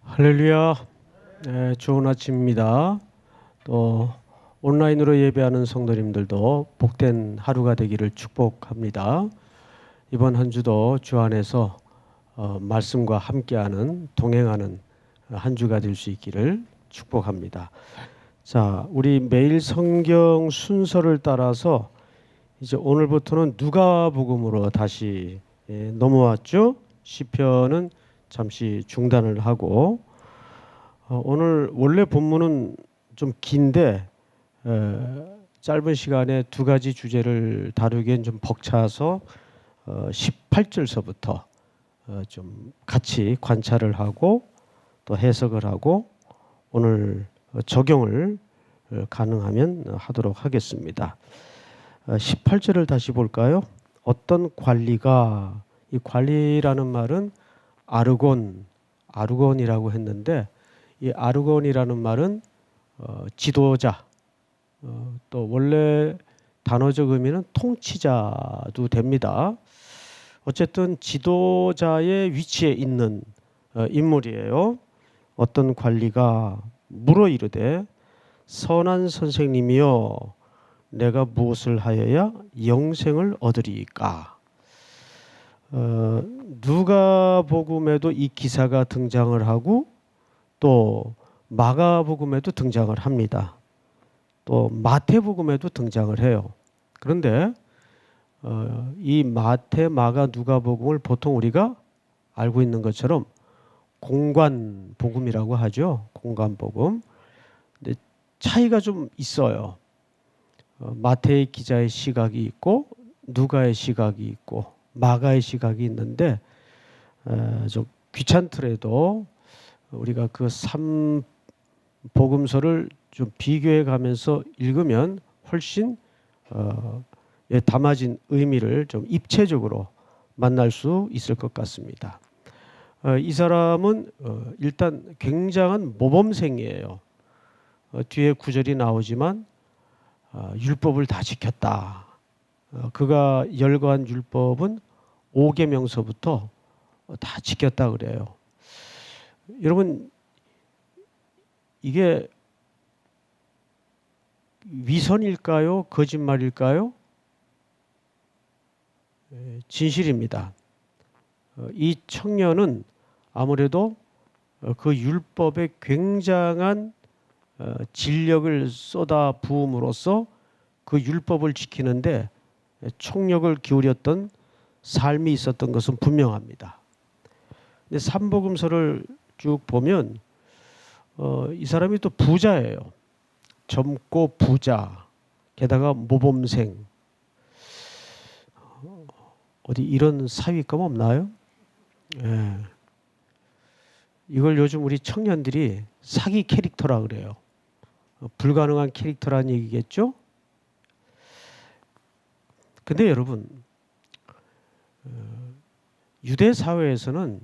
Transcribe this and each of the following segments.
할렐루야. 네, 좋은 아침입니다. 또 온라인으로 예배하는 성도님들도 복된 하루가 되기를 축복합니다. 이번 한 주도 주 안에서 말씀과 함께하는 동행하는 한 주가 될 수 있기를 축복합니다. 자, 우리 매일 성경 순서를 따라서 이제 오늘부터는 누가복음으로 다시 넘어왔죠. 시편은 잠시 중단을 하고 오늘 원래 본문은 좀 긴데 짧은 시간에 두 가지 주제를 다루기엔 좀 벅차서 18절서부터 좀 같이 관찰을 하고 또 해석을 하고 오늘 적용을 가능하면 하도록 하겠습니다. 18절을 다시 볼까요? 어떤 관리가, 이 관리라는 말은 아르곤이라고 했는데 이 아르곤이라는 말은 지도자, 또 원래 단어적 의미는 통치자도 됩니다. 어쨌든 지도자의 위치에 있는 인물이에요. 어떤 관리가 물어 이르되 선한 선생님이여 내가 무엇을 하여야 영생을 얻으리까? 누가복음에도 이 기사가 등장을 하고 또 마가복음에도 등장을 합니다. 또 마태복음에도 등장을 해요. 그런데 이 마태, 마가, 누가복음을 보통 우리가 알고 있는 것처럼 공관복음이라고 하죠. 공관복음. 근데 차이가 좀 있어요. 마태의 기자의 시각이 있고 누가의 시각이 있고 마가의 시각이 있는데 좀 귀찮더라도 우리가 그 3복음서를 좀 비교해 가면서 읽으면 훨씬 담아진 의미를 좀 입체적으로 만날 수 있을 것 같습니다. 이 사람은 일단 굉장한 모범생이에요. 뒤에 구절이 나오지만 율법을 다 지켰다. 그가 열거한 율법은 5계명서부터 다 지켰다 그래요. 여러분 이게 위선일까요? 거짓말일까요? 진실입니다. 이 청년은 아무래도 그 율법에 굉장한 진력을 쏟아 부음으로써 그 율법을 지키는데 총력을 기울였던 삶이 있었던 것은 분명합니다. 근데 삼복음서를 쭉 보면 이 사람이 또 부자예요. 젊고 부자, 게다가 모범생. 어디 이런 사위감 없나요? 예. 이걸 요즘 우리 청년들이 사기 캐릭터라 그래요. 불가능한 캐릭터라는 얘기겠죠? 근데 여러분, 유대 사회에서는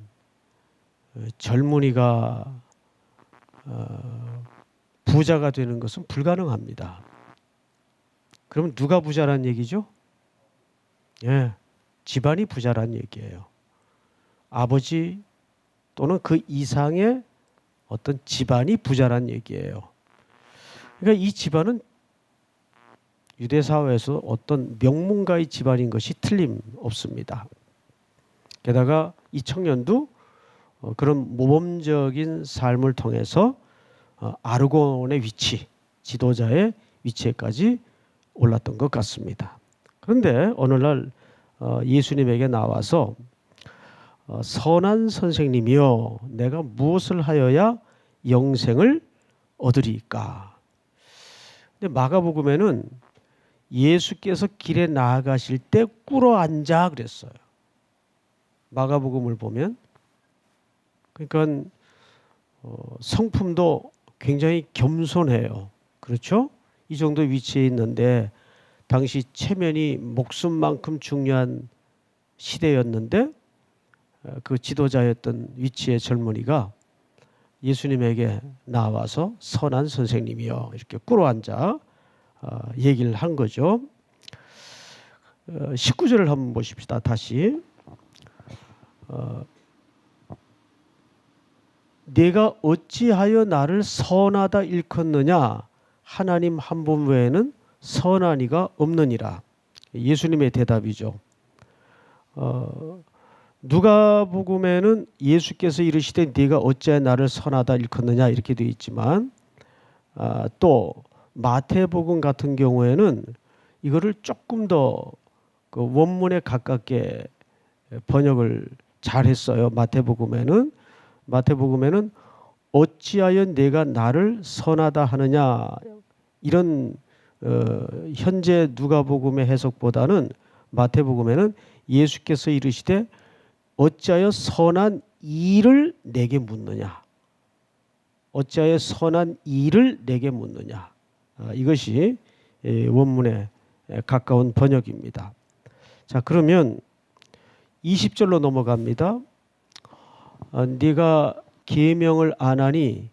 젊은이가 부자가 되는 것은 불가능합니다. 그러면 누가 부자란 얘기죠? 예, 집안이 부자란 얘기예요. 아버지 또는 그 이상의 어떤 집안이 부자란 얘기예요. 그러니까 이 집안은 유대 사회에서 어떤 명문가의 집안인 것이 틀림없습니다. 게다가 이 청년도 그런 모범적인 삶을 통해서 아르곤의 위치, 지도자의 위치에까지 올랐던 것 같습니다. 그런데 어느 날 예수님에게 나와서 선한 선생님이여 내가 무엇을 하여야 영생을 얻으리까? 근데 마가복음에는 예수께서 길에 나아가실 때 꿇어 앉아 그랬어요. 마가복음을 보면 그러니까 성품도 굉장히 겸손해요. 그렇죠? 이 정도 위치에 있는데 당시 체면이 목숨만큼 중요한 시대였는데 그 지도자였던 위치의 젊은이가 예수님에게 나와서 선한 선생님이여 이렇게 꿇어앉아 얘기를 한 거죠. 19절을 한번 보십시다. 다시 내가 어찌하여 나를 선하다 일컫느냐? 하나님 한 분 외에는 선한 이가 없느니라. 예수님의 대답이죠. 누가복음에는 예수께서 이르시되 네가 어찌하여 나를 선하다 일컫느냐 이렇게 되어 있지만 또 마태복음 같은 경우에는 이거를 조금 더 그 원문에 가깝게 번역을 잘 했어요. 마태복음에는 어찌하여 내가 나를 선하다 하느냐 이런 현재 누가복음의 해석보다는 마태복음에는 예수께서 이르시되 어찌하여 선한 일을 내게 묻느냐. 어찌하여 선한 일을 내게 묻느냐. 이것이 원문에 가까운 번역입니다. 자, 그러면 20절로 넘어갑니다. 네가 계명을 안 하니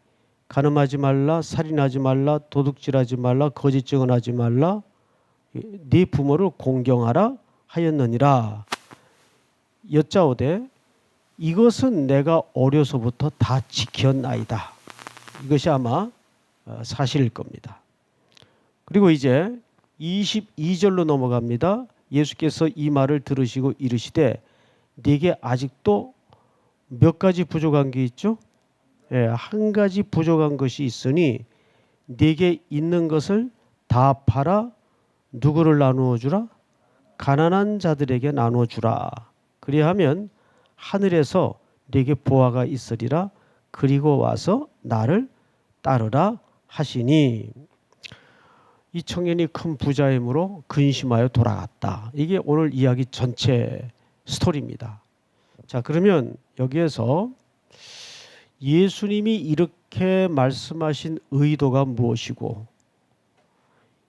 간음하지 말라, 살인하지 말라, 도둑질하지 말라, 거짓 증언하지 말라, 네 부모를 공경하라 하였느니라. 여짜오되 이것은 내가 어려서부터 다 지켰나이다. 이것이 아마 사실일 겁니다. 그리고 이제 22절로 넘어갑니다. 예수께서 이 말을 들으시고 이르시되 네게 아직도 몇 가지 부족한 게 있죠? 한 가지 부족한 것이 있으니 네게 있는 것을 다 팔아 누구를 나누어 주라? 가난한 자들에게 나누어 주라. 그리하면 하늘에서 네게 보화가 있으리라. 그리고 와서 나를 따르라 하시니. 이 청년이 큰 부자임으로 근심하여 돌아갔다. 이게 오늘 이야기 전체 스토리입니다. 자, 그러면 여기에서 예수님이 이렇게 말씀하신 의도가 무엇이고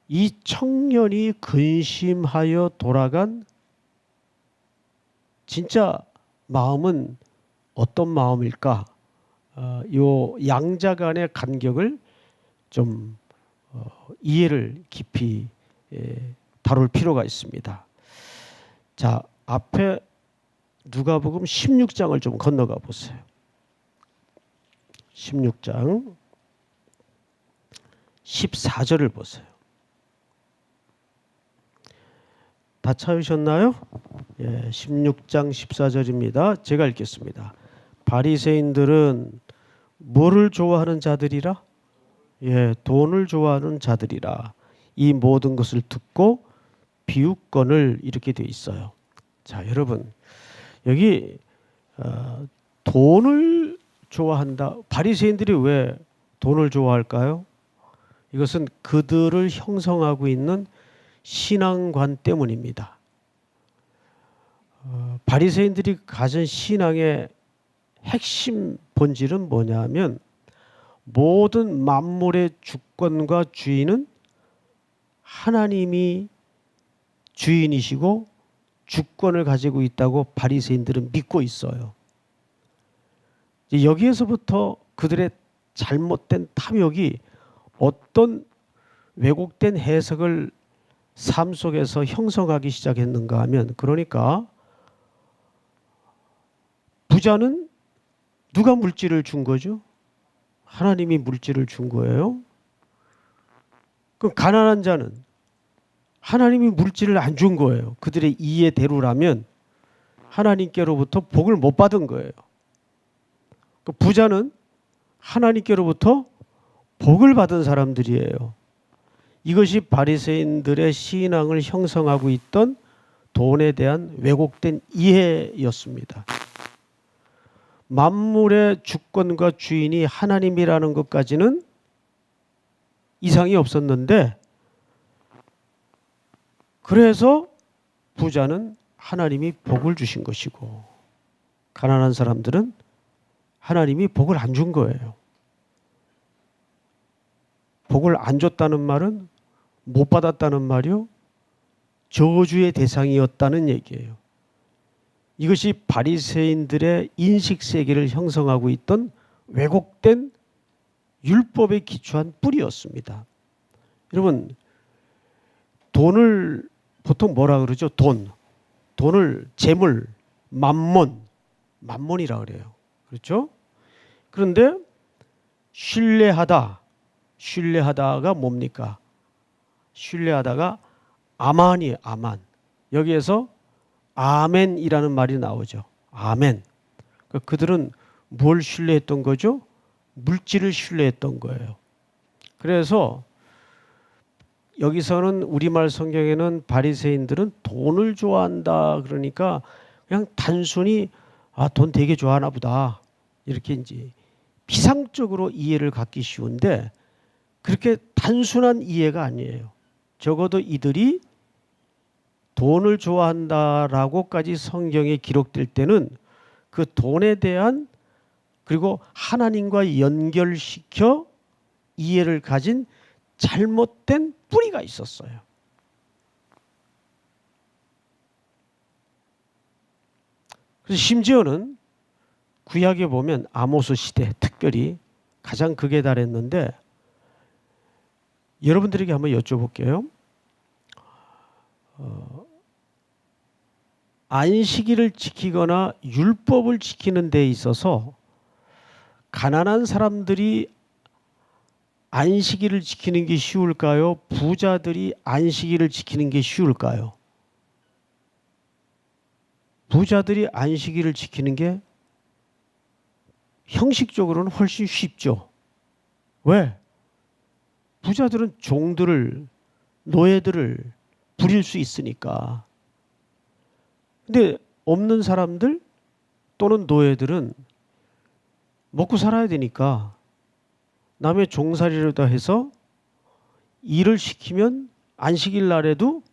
이 청년이 근심하여 돌아간 진짜 마음은 어떤 마음일까? 요 양자 간의 간격을 좀 이해를 깊이 다룰 필요가 있습니다. 자, 앞에 누가복음 16장을 좀 건너가 보세요. 16장 14절을 보세요. 다 찾으셨나요? 16장 14절입니다. 제가 읽겠습니다. 바리새인들은 뭐를 좋아하는 자들이라? 돈을 좋아하는 자들이라. 이 모든 것을 듣고 비웃건을 이렇게 돼 있어요. 자, 여러분 여기 돈을 좋아한다. 바리새인들이 왜 돈을 좋아할까요? 이것은 그들을 형성하고 있는 신앙관 때문입니다. 바리새인들이 가진 신앙의 핵심 본질은 뭐냐면 모든 만물의 주권과 주인은 하나님이 주인이시고 주권을 가지고 있다고 바리새인들은 믿고 있어요. 여기에서부터 그들의 잘못된 탐욕이 어떤 왜곡된 해석을 삶 속에서 형성하기 시작했는가 하면, 그러니까 부자는 누가 물질을 준 거죠? 하나님이 물질을 준 거예요. 그럼 가난한 자는 하나님이 물질을 안 준 거예요. 그들의 이해대로라면 하나님께로부터 복을 못 받은 거예요. 그 부자는 하나님께로부터 복을 받은 사람들이에요. 이것이 바리새인들의 신앙을 형성하고 있던 돈에 대한 왜곡된 이해였습니다. 만물의 주권과 주인이 하나님이라는 것까지는 이상이 없었는데, 그래서 부자는 하나님이 복을 주신 것이고 가난한 사람들은 하나님이 복을 안 준 거예요. 복을 안 줬다는 말은 못 받았다는 말이요, 저주의 대상이었다는 얘기예요. 이것이 바리새인들의 인식 세계를 형성하고 있던 왜곡된 율법에 기초한 뿌리였습니다. 여러분, 돈을 보통 뭐라 그러죠? 돈을 재물, 만몬이라 그래요. 그렇죠? 그런데 신뢰하다가 뭡니까? 신뢰하다가 아만이에요. 아만. 여기에서 아멘이라는 말이 나오죠. 아멘. 그들은 뭘 신뢰했던 거죠? 물질을 신뢰했던 거예요. 그래서 여기서는 우리말 성경에는 바리새인들은 돈을 좋아한다 그러니까 그냥 단순히 돈 되게 좋아하나 보다 이렇게 이제 피상적으로 이해를 갖기 쉬운데 그렇게 단순한 이해가 아니에요. 적어도 이들이 돈을 좋아한다라고까지 성경에 기록될 때는 그 돈에 대한 그리고 하나님과 연결시켜 이해를 가진 잘못된 뿌리가 있었어요. 그래서 심지어는 구약에 보면 아모스 시대 특별히 가장 극에 달했는데 여러분들에게 한번 여쭤볼게요. 안식일을 지키거나 율법을 지키는 데 있어서 가난한 사람들이 안식일을 지키는 게 쉬울까요? 부자들이 안식일을 지키는 게 쉬울까요? 부자들이 안식일을 지키는 게 형식적으로는 훨씬 쉽죠. 왜? 부자들은 종들을, 노예들을 부릴 수 있으니까. 근데 없는 사람들 또는 노예들은 먹고 살아야 되니까 남의 종살이라도 해서 일을 시키면 안식일 날에도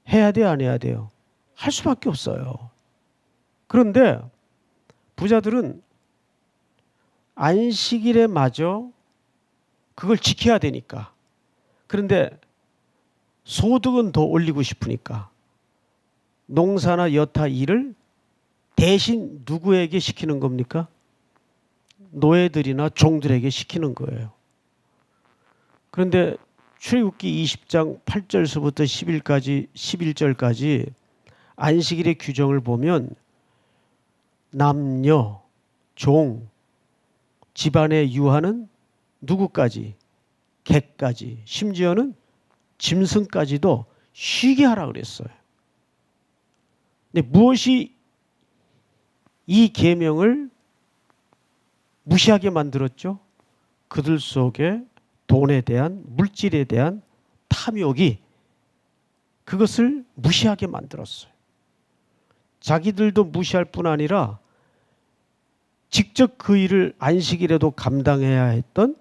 해야 돼, 안 해야 돼요? 할 수밖에 없어요. 그런데 부자들은 안식일에 마저 그걸 지켜야 되니까. 그런데 소득은 더 올리고 싶으니까 농사나 여타 일을 대신 누구에게 시키는 겁니까? 노예들이나 종들에게 시키는 거예요. 그런데 출애굽기 20장 8절서부터 11절까지 안식일의 규정을 보면 남녀, 종, 집안의 유아는 누구까지? 개까지, 심지어는 짐승까지도 쉬게 하라 그랬어요. 근데 무엇이 이 계명을 무시하게 만들었죠? 그들 속에 돈에 대한, 물질에 대한 탐욕이 그것을 무시하게 만들었어요. 자기들도 무시할 뿐 아니라 직접 그 일을 안식일에도 감당해야 했던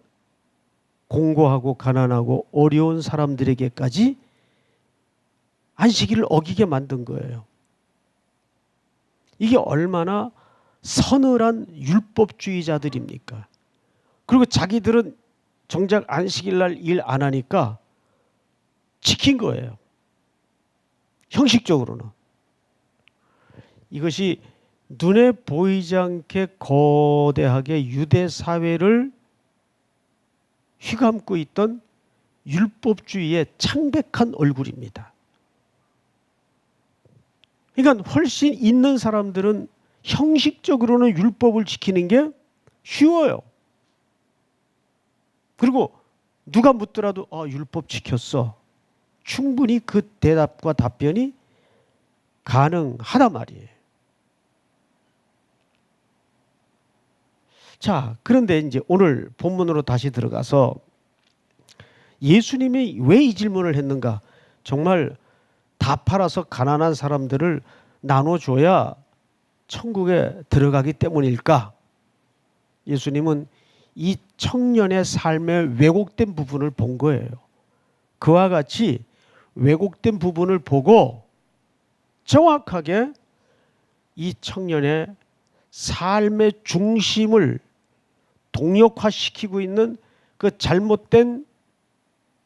공고하고 가난하고 어려운 사람들에게까지 안식일을 어기게 만든 거예요. 이게 얼마나 서늘한 율법주의자들입니까? 그리고 자기들은 정작 안식일 날 일 안 하니까 지킨 거예요. 형식적으로는. 이것이 눈에 보이지 않게 거대하게 유대 사회를 휘감고 있던 율법주의의 창백한 얼굴입니다. 그러니까 훨씬 있는 사람들은 형식적으로는 율법을 지키는 게 쉬워요. 그리고 누가 묻더라도 율법 지켰어. 충분히 그 대답과 답변이 가능하단 말이에요. 자, 그런데 이제 오늘 본문으로 다시 들어가서 예수님이 왜 이 질문을 했는가? 정말 다 팔아서 가난한 사람들을 나눠줘야 천국에 들어가기 때문일까? 예수님은 이 청년의 삶의 왜곡된 부분을 본 거예요. 그와 같이 왜곡된 부분을 보고 정확하게 이 청년의 삶의 중심을 동력화시키고 있는 그 잘못된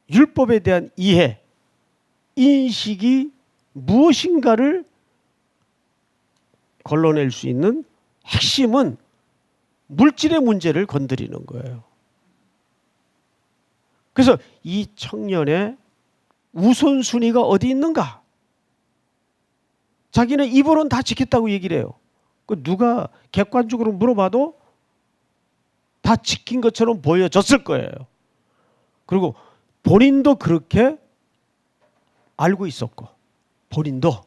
율법에 대한 이해, 인식이 무엇인가를 걸러낼 수 있는 핵심은 물질의 문제를 건드리는 거예요. 그래서 이 청년의 우선순위가 어디 있는가? 자기는 입으로는 다 지켰다고 얘기를 해요. 누가 객관적으로 물어봐도 다 지킨 것처럼 보여졌을 거예요. 그리고 본인도 그렇게 알고 있었고, 본인도.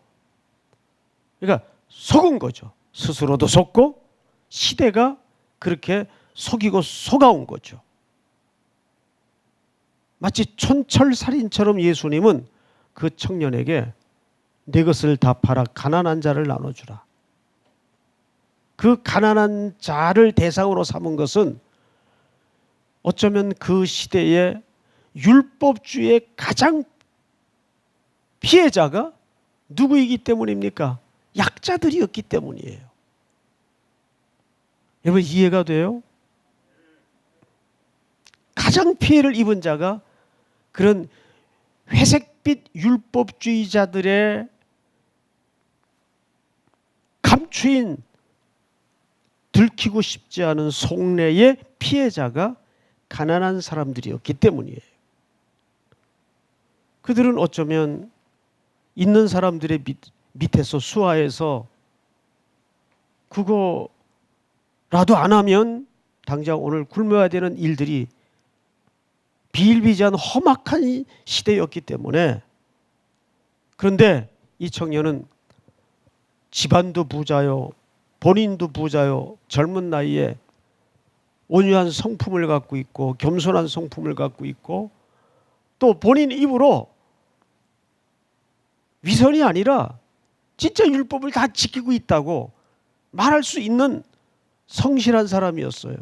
그러니까 속은 거죠. 스스로도 속고 시대가 그렇게 속이고 속아온 거죠. 마치 촌철살인처럼 예수님은 그 청년에게 내 것을 다 팔아 가난한 자를 나눠주라. 그 가난한 자를 대상으로 삼은 것은 어쩌면 그 시대의 율법주의의 가장 피해자가 누구이기 때문입니까? 약자들이었기 때문이에요. 여러분 이해가 돼요? 가장 피해를 입은 자가 그런 회색빛 율법주의자들의 감추인 들키고 싶지 않은 속내의 피해자가 가난한 사람들이었기 때문이에요. 그들은 어쩌면 있는 사람들의 밑에서 수하에서 그거라도 안 하면 당장 오늘 굶어야 되는 일들이 비일비재한 험악한 시대였기 때문에. 그런데 이 청년은 집안도 부자요, 본인도 부자요, 젊은 나이에 온유한 성품을 갖고 있고 겸손한 성품을 갖고 있고 또 본인 입으로 위선이 아니라 진짜 율법을 다 지키고 있다고 말할 수 있는 성실한 사람이었어요.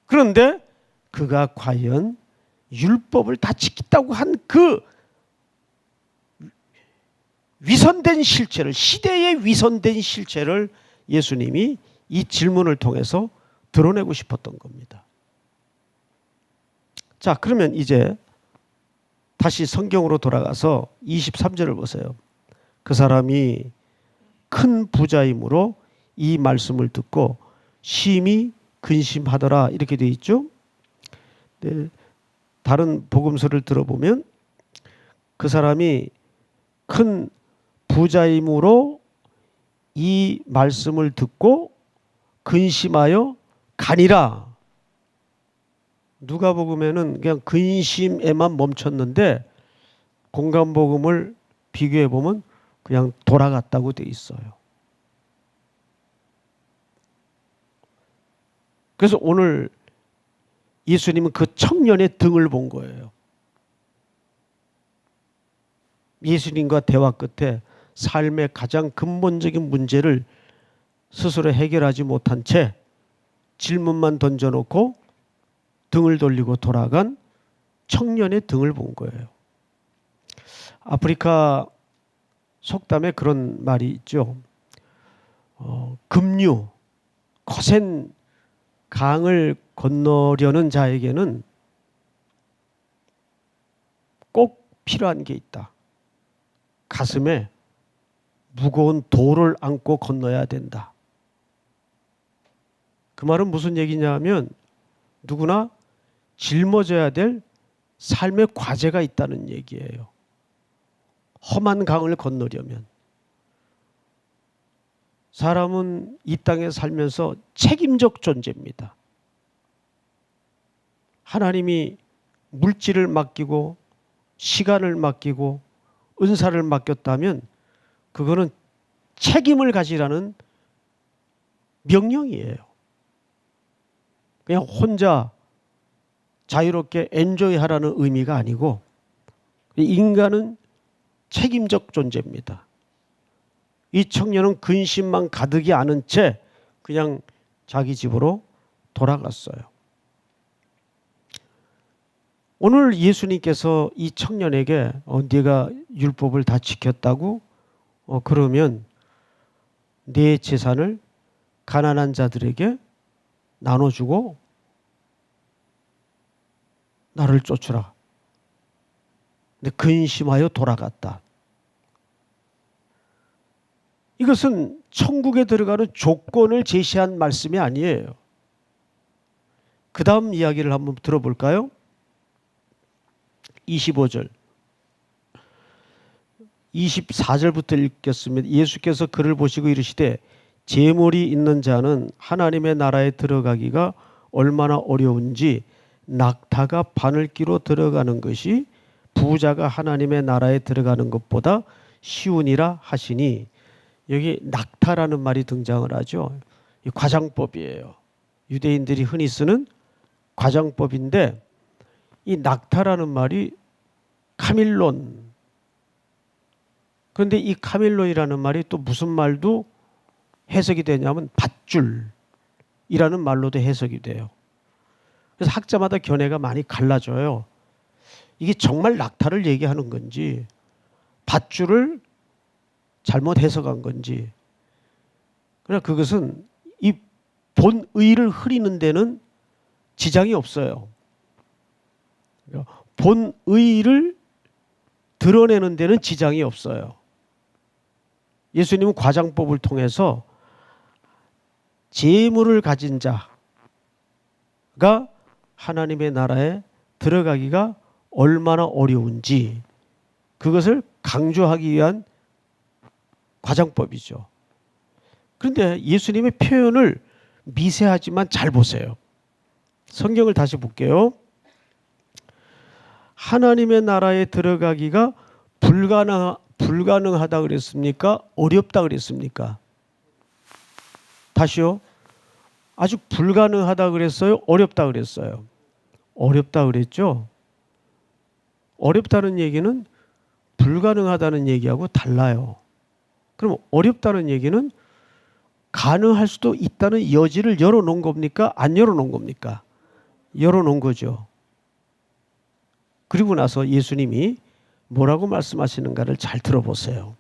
그런데 그가 과연 율법을 다 지켰다고 한 그 위선된 실체를, 시대의 위선된 실체를 예수님이 이 질문을 통해서 드러내고 싶었던 겁니다. 자, 그러면 이제 다시 성경으로 돌아가서 23절을 보세요. 그 사람이 큰 부자이므로 이 말씀을 듣고 심히 근심하더라, 이렇게 되어 있죠. 네, 다른 복음서를 들어보면 그 사람이 큰 부자이므로 이 말씀을 듣고 근심하여 가니라. 누가복음에는 그냥 근심에만 멈췄는데 공간복음을 비교해 보면 그냥 돌아갔다고 돼 있어요. 그래서 오늘 예수님은 그 청년의 등을 본 거예요. 예수님과 대화 끝에 삶의 가장 근본적인 문제를 스스로 해결하지 못한 채 질문만 던져놓고 등을 돌리고 돌아간 청년의 등을 본 거예요. 아프리카 속담에 그런 말이 있죠. 급류, 거센 강을 건너려는 자에게는 꼭 필요한 게 있다. 가슴에 무거운 돌을 안고 건너야 된다. 그 말은 무슨 얘기냐면 누구나 짊어져야 될 삶의 과제가 있다는 얘기예요. 험한 강을 건너려면 사람은 이 땅에 살면서 책임적 존재입니다. 하나님이 물질을 맡기고 시간을 맡기고 은사를 맡겼다면 그거는 책임을 가지라는 명령이에요. 그냥 혼자 자유롭게 엔조이하라는 의미가 아니고 인간은 책임적 존재입니다. 이 청년은 근심만 가득이 않은 채 그냥 자기 집으로 돌아갔어요. 오늘 예수님께서 이 청년에게 네가 율법을 다 지켰다고? 그러면 네 재산을 가난한 자들에게 나눠주고 나를 쫓으라. 근데 근심하여 돌아갔다. 이것은 천국에 들어가는 조건을 제시한 말씀이 아니에요. 그 다음 이야기를 한번 들어볼까요? 25절 24절부터 읽겠습니다. 예수께서 그를 보시고 이르시되 재물이 있는 자는 하나님의 나라에 들어가기가 얼마나 어려운지 낙타가 바늘기로 들어가는 것이 부자가 하나님의 나라에 들어가는 것보다 쉬우니라 하시니, 여기 낙타라는 말이 등장을 하죠. 이 과장법이에요. 유대인들이 흔히 쓰는 과장법인데, 이 낙타라는 말이 카밀론. 그런데 이 카밀론이라는 말이 또 무슨 말도 해석이 되냐면 밧줄이라는 말로도 해석이 돼요. 그래서 학자마다 견해가 많이 갈라져요. 이게 정말 낙타를 얘기하는 건지 밧줄을 잘못 해석한 건지. 그러나 그것은 이 본의를 흐리는 데는 지장이 없어요. 본의를 드러내는 데는 지장이 없어요. 예수님은 과장법을 통해서 재물을 가진 자가 하나님의 나라에 들어가기가 얼마나 어려운지 그것을 강조하기 위한 과장법이죠. 그런데 예수님의 표현을 미세하지만 잘 보세요. 성경을 다시 볼게요. 하나님의 나라에 들어가기가 불가능하다 그랬습니까? 어렵다 그랬습니까? 다시요. 아직 불가능하다 그랬어요? 어렵다 그랬어요? 어렵다 그랬죠? 어렵다는 얘기는 불가능하다는 얘기하고 달라요. 그럼 어렵다는 얘기는 가능할 수도 있다는 여지를 열어놓은 겁니까? 안 열어놓은 겁니까? 열어놓은 거죠. 그리고 나서 예수님이 뭐라고 말씀하시는가를 잘 들어보세요.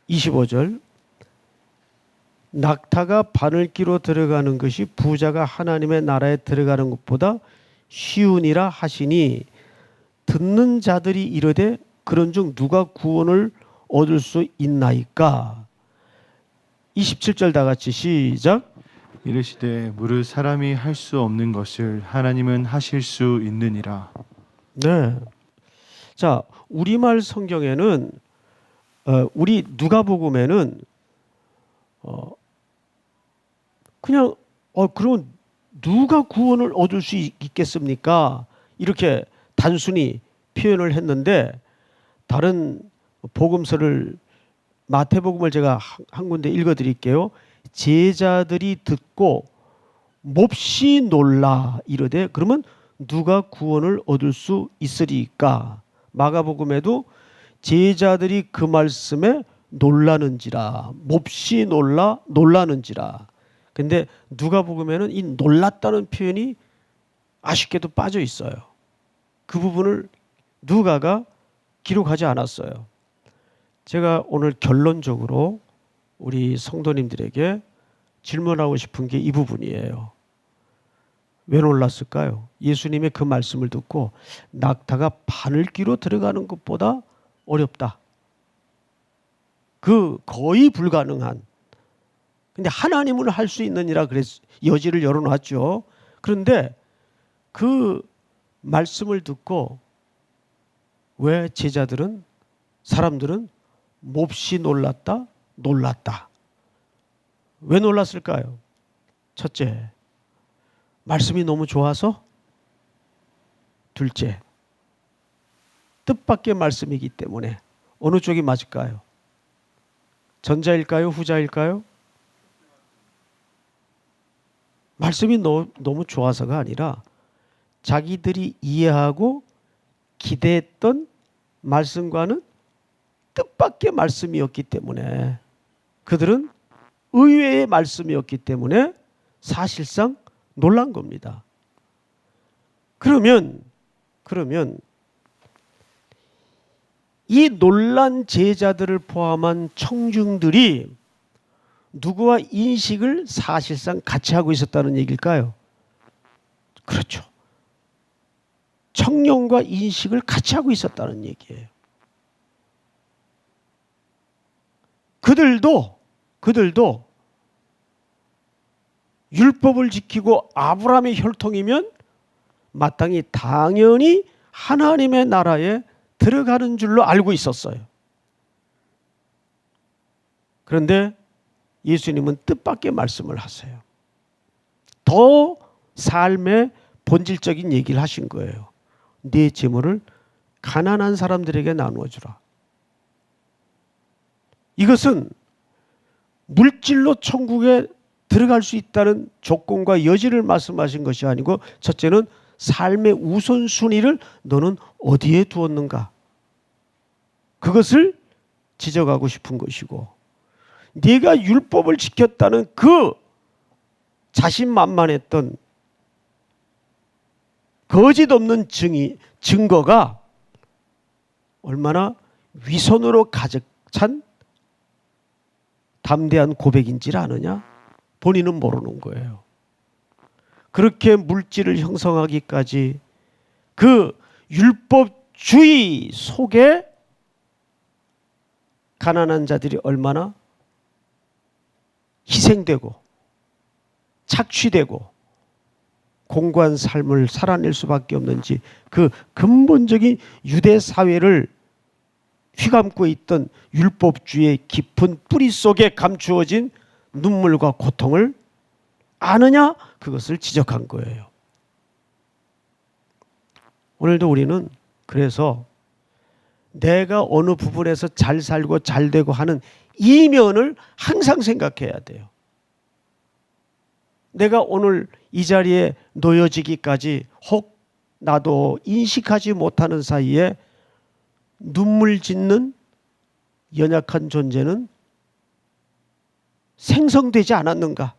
25절, 낙타가 바늘기로 들어가는 것이 부자가 하나님의 나라에 들어가는 것보다 쉬우니라 하시니, 듣는 자들이 이르되 그런즉 누가 구원을 얻을 수 있나이까. 27절 다 같이 시작. 이르시되 무릇 사람이 할 수 없는 것을 하나님은 하실 수 있느니라. 네. 자, 우리말 성경에는 우리 누가복음에는 그냥 그러면 누가 구원을 얻을 수 있겠습니까? 이렇게 단순히 표현을 했는데, 다른 복음서를 마태복음을 제가 한 군데 읽어드릴게요. 제자들이 듣고 몹시 놀라 이르되 그러면 누가 구원을 얻을 수 있으리까? 마가복음에도 제자들이 그 말씀에 놀라는지라, 몹시 놀라는지라. 근데 누가복음에는 이 놀랐다는 표현이 아쉽게도 빠져 있어요. 그 부분을 누가가 기록하지 않았어요. 제가 오늘 결론적으로 우리 성도님들에게 질문하고 싶은 게 이 부분이에요. 왜 놀랐을까요? 예수님의 그 말씀을 듣고 낙타가 바늘기로 들어가는 것보다 어렵다. 그 거의 불가능한. 근데 하나님은 할 수 있느니라 그래서 여지를 열어놨죠. 그런데 그 말씀을 듣고 왜 제자들은, 사람들은 몹시 놀랐다? 왜 놀랐을까요? 첫째, 말씀이 너무 좋아서? 둘째, 뜻밖의 말씀이기 때문에. 어느 쪽이 맞을까요? 전자일까요? 후자일까요? 말씀이 너무 좋아서가 아니라 자기들이 이해하고 기대했던 말씀과는 뜻밖의 말씀이었기 때문에, 그들은 의외의 말씀이었기 때문에 사실상 놀란 겁니다. 그러면 이 놀란 제자들을 포함한 청중들이 누구와 인식을 사실상 같이 하고 있었다는 얘기일까요? 그렇죠. 청년과 인식을 같이 하고 있었다는 얘기예요. 그들도 율법을 지키고 아브라함의 혈통이면 마땅히 당연히 하나님의 나라에 들어가는 줄로 알고 있었어요. 그런데 예수님은 뜻밖의 말씀을 하세요. 더 삶의 본질적인 얘기를 하신 거예요. 네 재물을 가난한 사람들에게 나누어 주라. 이것은 물질로 천국에 들어갈 수 있다는 조건과 여지를 말씀하신 것이 아니고, 첫째는 삶의 우선순위를 너는 어디에 두었는가, 그것을 지적하고 싶은 것이고, 네가 율법을 지켰다는 그 자신만만했던 거짓 없는 증거가 얼마나 위선으로 가득 찬 담대한 고백인지를 아느냐? 본인은 모르는 거예요. 그렇게 물질을 형성하기까지 그 율법주의 속에 가난한 자들이 얼마나 희생되고 착취되고 공고한 삶을 살아낼 수밖에 없는지, 그 근본적인 유대 사회를 휘감고 있던 율법주의의 깊은 뿌리 속에 감추어진 눈물과 고통을 아느냐, 그것을 지적한 거예요. 오늘도 우리는 그래서 내가 어느 부분에서 잘 살고 잘 되고 하는 이면을 항상 생각해야 돼요. 내가 오늘 이 자리에 놓여지기까지 혹 나도 인식하지 못하는 사이에 눈물 짓는 연약한 존재는 생성되지 않았는가,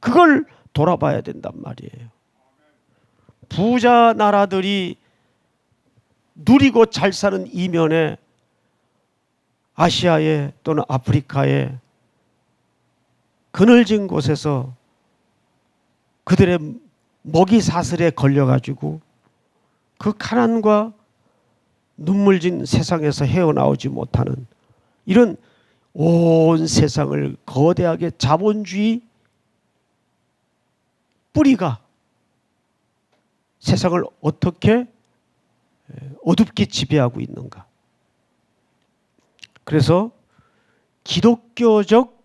그걸 돌아봐야 된단 말이에요. 부자 나라들이 누리고 잘 사는 이면에 아시아에 또는 아프리카에 그늘진 곳에서 그들의 먹이 사슬에 걸려가지고 그 가난과 눈물진 세상에서 헤어나오지 못하는 이런 온 세상을 거대하게 자본주의 뿌리가 세상을 어떻게 어둡게 지배하고 있는가. 그래서 기독교적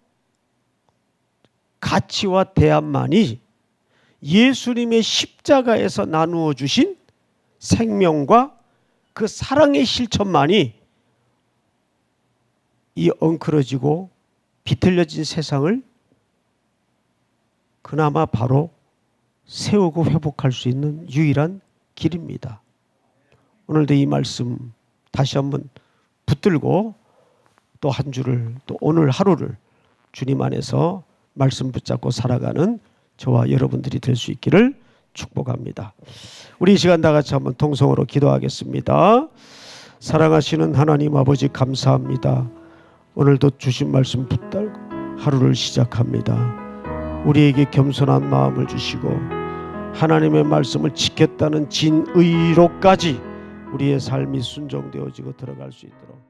가치와 대안만이 예수님의 십자가에서 나누어 주신 생명과 그 사랑의 실천만이 이 엉클어지고 비틀려진 세상을 그나마 바로 세우고 회복할 수 있는 유일한 길입니다. 오늘도 이 말씀 다시 한번 붙들고 또 한 주를, 또 오늘 하루를 주님 안에서 말씀 붙잡고 살아가는 저와 여러분들이 될 수 있기를 축복합니다. 우리 이 시간 다 같이 한번 통성으로 기도하겠습니다. 사랑하시는 하나님 아버지, 감사합니다. 오늘도 주신 말씀 붙들고 하루를 시작합니다. 우리에게 겸손한 마음을 주시고 하나님의 말씀을 지켰다는 진의로까지 우리의 삶이 순종되어지고 들어갈 수 있도록